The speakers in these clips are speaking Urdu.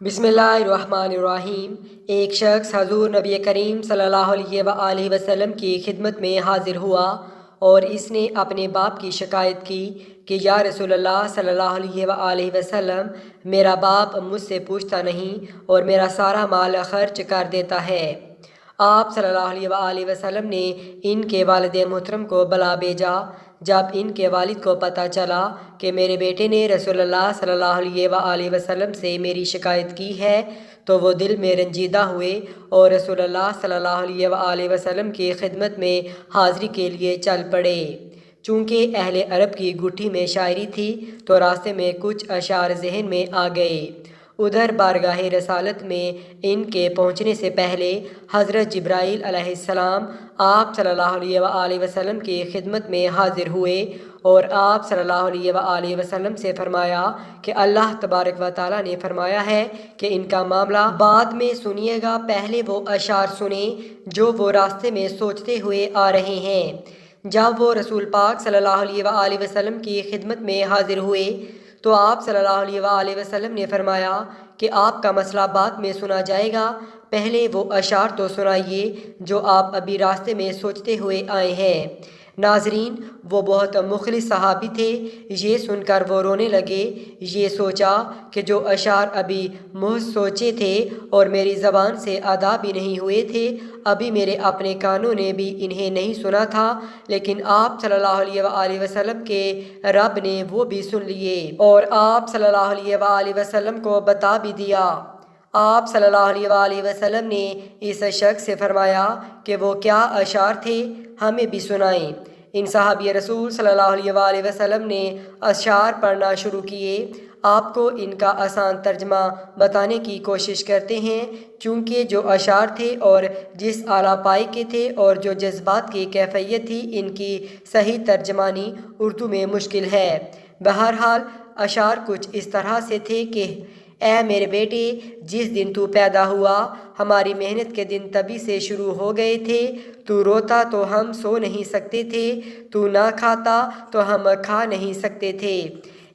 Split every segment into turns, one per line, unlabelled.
بسم اللہ الرحمن الرحیم۔ ایک شخص حضور نبی کریم صلی اللہ علیہ وآلہ وسلم کی خدمت میں حاضر ہوا اور اس نے اپنے باپ کی شکایت کی کہ یا رسول اللہ صلی اللہ علیہ وآلہ وسلم، میرا باپ مجھ سے پوچھتا نہیں اور میرا سارا مال خرچ کر دیتا ہے۔ آپ صلی اللہ علیہ وآلہ وسلم نے ان کے والد محترم کو بلا بھیجا۔ جب ان کے والد کو پتہ چلا کہ میرے بیٹے نے رسول اللہ صلی اللہ علیہ وآلہ وسلم سے میری شکایت کی ہے تو وہ دل میں رنجیدہ ہوئے اور رسول اللہ صلی اللہ علیہ وآلہ وسلم کی خدمت میں حاضری کے لیے چل پڑے۔ چونکہ اہل عرب کی گٹھی میں شاعری تھی تو راستے میں کچھ اشعار ذہن میں آ گئے۔ ادھر بارگاہ رسالت میں ان کے پہنچنے سے پہلے حضرت جبرائیل علیہ السلام آپ صلی اللہ علیہ وآلہ وسلم کی خدمت میں حاضر ہوئے اور آپ صلی اللہ علیہ وآلہ وسلم سے فرمایا کہ اللہ تبارک و تعالیٰ نے فرمایا ہے کہ ان کا معاملہ بعد میں سنیے گا، پہلے وہ اشعار سنیں جو وہ راستے میں سوچتے ہوئے آ رہے ہیں۔ جب وہ رسول پاک صلی اللہ علیہ وآلہ وسلم کی خدمت میں حاضر ہوئے تو آپ صلی اللہ علیہ وآلہ وسلم نے فرمایا کہ آپ کا مسئلہ بعد میں سنا جائے گا، پہلے وہ اشعار تو سنائیے جو آپ ابھی راستے میں سوچتے ہوئے آئے ہیں۔ ناظرین، وہ بہت مخلص صحابی تھے۔ یہ سن کر وہ رونے لگے۔ یہ سوچا کہ جو اشعار ابھی محض سوچے تھے اور میری زبان سے ادا بھی نہیں ہوئے تھے، ابھی میرے اپنے کانوں نے بھی انہیں نہیں سنا تھا، لیکن آپ صلی اللہ علیہ وآلہ وسلم کے رب نے وہ بھی سن لیے اور آپ صلی اللہ علیہ وآلہ وسلم کو بتا بھی دیا۔ آپ صلی اللہ علیہ وآلہ وسلم نے اس شخص سے فرمایا کہ وہ کیا اشعار تھے، ہمیں بھی سنائیں۔ ان صحابی رسول صلی اللہ علیہ وآلہ وسلم نے اشعار پڑھنا شروع کیے۔ آپ کو ان کا آسان ترجمہ بتانے کی کوشش کرتے ہیں، چونکہ جو اشعار تھے اور جس اعلیٰ پائے کے تھے اور جو جذبات کی کیفیت تھی، ان کی صحیح ترجمانی اردو میں مشکل ہے۔ بہرحال اشعار کچھ اس طرح سے تھے کہ اے میرے بیٹے، جس دن تو پیدا ہوا ہماری محنت کے دن تبھی سے شروع ہو گئے تھے۔ تو روتا تو ہم سو نہیں سکتے تھے، تو نہ کھاتا تو ہم کھا نہیں سکتے تھے،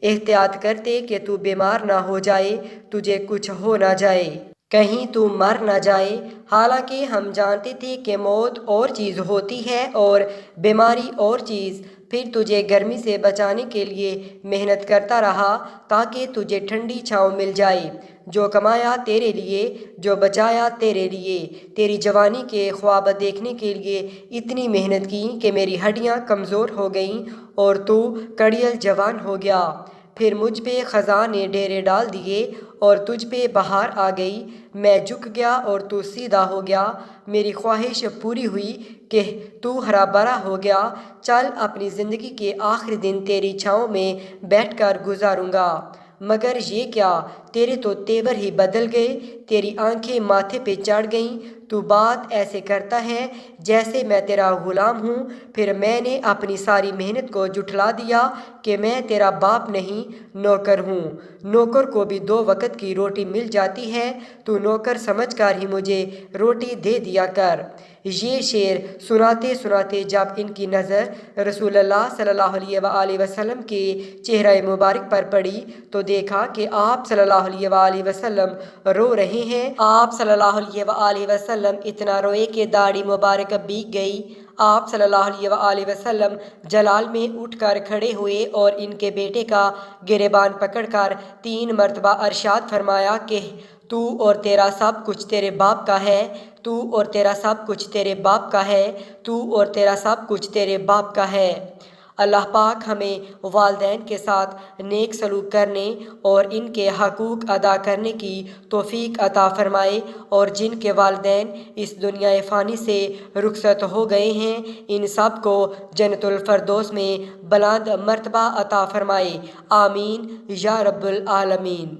احتیاط کرتے کہ تو بیمار نہ ہو جائے، تجھے کچھ ہو نہ جائے، کہیں تو مر نہ جائے۔ حالانکہ ہم جانتے تھے کہ موت اور چیز ہوتی ہے اور بیماری اور چیز۔ پھر تجھے گرمی سے بچانے کے لیے محنت کرتا رہا تاکہ تجھے ٹھنڈی چھاؤں مل جائے۔ جو کمایا تیرے لیے، جو بچایا تیرے لیے، تیری جوانی کے خواب دیکھنے کے لیے اتنی محنت کی کہ میری ہڈیاں کمزور ہو گئیں اور تو کڑیل جوان ہو گیا۔ پھر مجھ پہ خزاں نے ڈیرے ڈال دیے اور تجھ پہ بہار آ گئی، میں جھک گیا اور تو سیدھا ہو گیا۔ میری خواہش پوری ہوئی کہ تو ہرا بھرا ہو گیا۔ چل، اپنی زندگی کے آخری دن تیری چھاؤں میں بیٹھ کر گزاروں گا۔ مگر یہ کیا، تیرے تو تیور ہی بدل گئے، تیری آنکھیں ماتھے پہ چڑھ گئیں، تو بات ایسے کرتا ہے جیسے میں تیرا غلام ہوں۔ پھر میں نے اپنی ساری محنت کو جھٹلا دیا کہ میں تیرا باپ نہیں، نوکر ہوں۔ نوکر کو بھی 2 وقت کی روٹی مل جاتی ہے، تو نوکر سمجھ کر ہی مجھے روٹی دے دیا کر۔ یہ شعر سناتے سناتے جب ان کی نظر رسول اللہ صلی اللہ علیہ وآلہ وسلم کے چہرہ مبارک پر پڑی تو دیکھا کہ آپ صلی اللہ علیہ وآلہ وسلم رو رہے ہیں۔ آپ صلی اللہ علیہ وآلہ وسلم اتنا روئے کہ داڑھی مبارک بھیگ گئی۔ آپ صلی اللہ علیہ وآلہ وسلم جلال میں اٹھ کر کھڑے ہوئے اور ان کے بیٹے کا گریبان پکڑ کر 3 مرتبہ ارشاد فرمایا کہ تو اور تیرا سب کچھ تیرے باپ کا ہے، تو اور تیرا سب کچھ تیرے باپ کا ہے، تو اور تیرا سب کچھ تیرے باپ کا ہے۔ اللہ پاک ہمیں والدین کے ساتھ نیک سلوک کرنے اور ان کے حقوق ادا کرنے کی توفیق عطا فرمائے، اور جن کے والدین اس دنیا فانی سے رخصت ہو گئے ہیں ان سب کو جنت الفردوس میں بلند مرتبہ عطا فرمائے، آمین یا رب العالمین۔